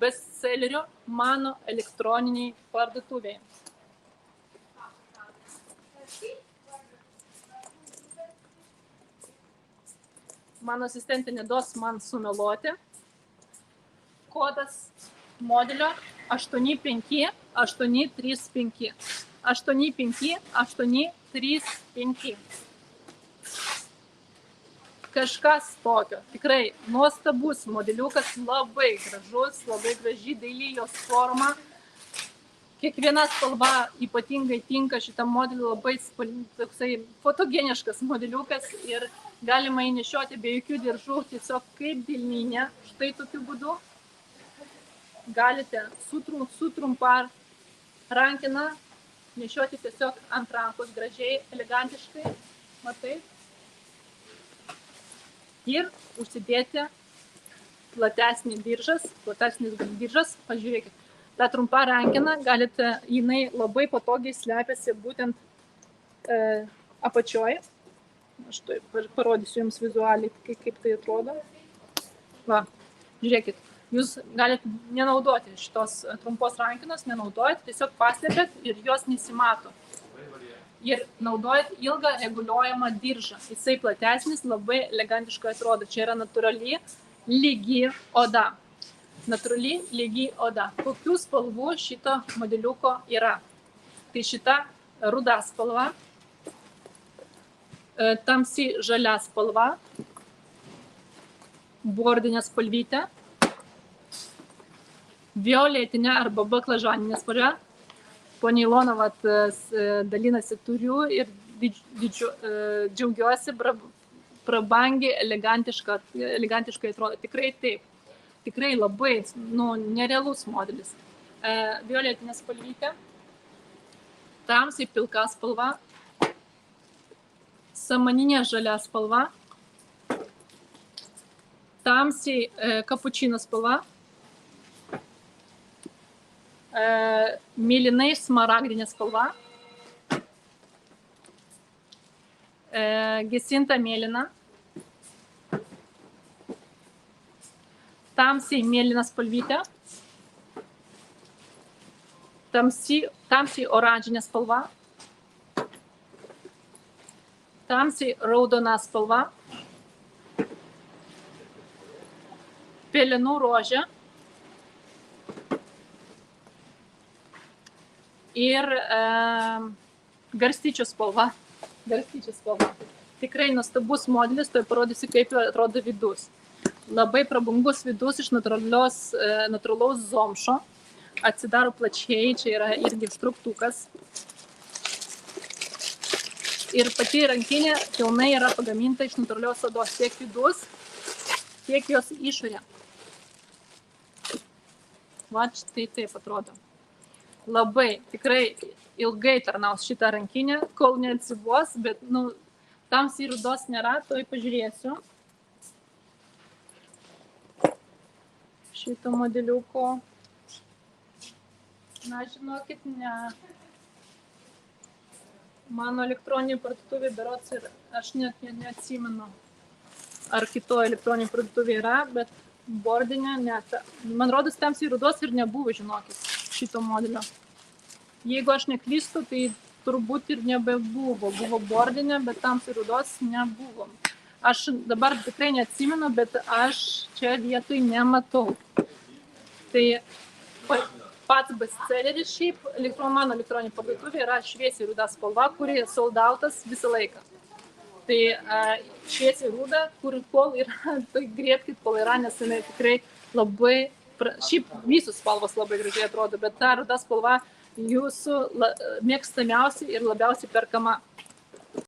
bestsellerių mano elektroniniai parduotuvėje. Mano asistentė neduos man sumeluoti. Kodas modelio 85835. 85835. Kažkas tokio. Tikrai nuostabus modeliukas, labai gražus, labai graži, daili jos forma. Kiekviena spalva ypatingai tinka šitam modeliu, labai toksai fotogeniškas modeliukas ir galima įnešioti be jokių diržų, tiesiog kaip dilninė. Štai tokiu būdu galite su trumpa rankina nešioti tiesiog ant rankos gražiai, elegantiškai, matai. Ir užsidėti platesnis diržas, pažiūrėkit. Ta trumpa rankina, galite, jinai labai patogiai slepiasi būtent apačioje. Aš tai parodysiu jums vizualiai, kaip tai atrodo. Va, žiūrėkit, jūs galite nenaudoti šitos trumpos rankinos, tiesiog paslėpėt ir jos nesimato. Ir naudojat ilgą reguliuojamą diržą. Jisai platesnis, labai elegantiškai atrodo. Čia yra natūrali lygi oda. Natūrali lygi oda. Kokių spalvų šito modeliuko yra? Tai šita ruda spalva, tamsi žalia spalva, bordinė spalvytė, violetinė arba baklažaninė spalva. Po nailono dalinasi turiu ir džiaugiuosi, prabangiai, elegantiškai atrodo. Tikrai taip. Tikrai labai nerealus modelis. Violetinė spalvytė, tamsiai pilka spalva, samaninė žalia spalva, tamsiai kapučino spalva, mėlynai smaragdinė spalva, gesinta mėlyna, tamsiai mėlyna spalvytė, tamsiai oranžinė spalva, tamsiai raudona spalva, pelenų rožė ir garstyčių spalva. Tikrai nuostabus modelis, tai parodysiu, kaip atrodo vidus. Labai prabangus vidus iš natūralaus zomšo. Atsidaro plačiai, čia yra irgi struktukas. Ir pati rankinė pilnai yra pagaminta iš natūralios odos, tiek vidus, tiek jos išorė. Va, štai taip atrodo. Labai, tikrai ilgai tarnaus šitą rankinę, kol neatsibos, bet, tamsiai rudos nėra, toj pažiūrėsiu. Šito modeliuko. Na, žinokit, ne. Mano elektroninė parduotuvė berods ir aš net neatsimenu, ar kitoje elektroninė parduotuvė yra, bet bordinė net. Man rodos, tamsiai rudos ir nebuvo, žinokit, šito modelio. Jeigu aš neklystu, tai turbūt ir nebebuvo. Buvo bordinė, bet tamsiai rudos nebuvo. Aš dabar tikrai neatsimenu, bet aš čia vietoj nematau. Tai pats bestselleris šiaip mano elektroninė parduotuvė yra šviesiai ruda spalva, kuri sold outas visą laiką. Tai šviesiai ruda, kol yra, tai griebkit, kol yra, nes jinai tikrai labai, šiaip visus spalvos labai gražiai atrodo, bet ta ruda spalva jūsų mėgstamiausia ir labiausiai perkama.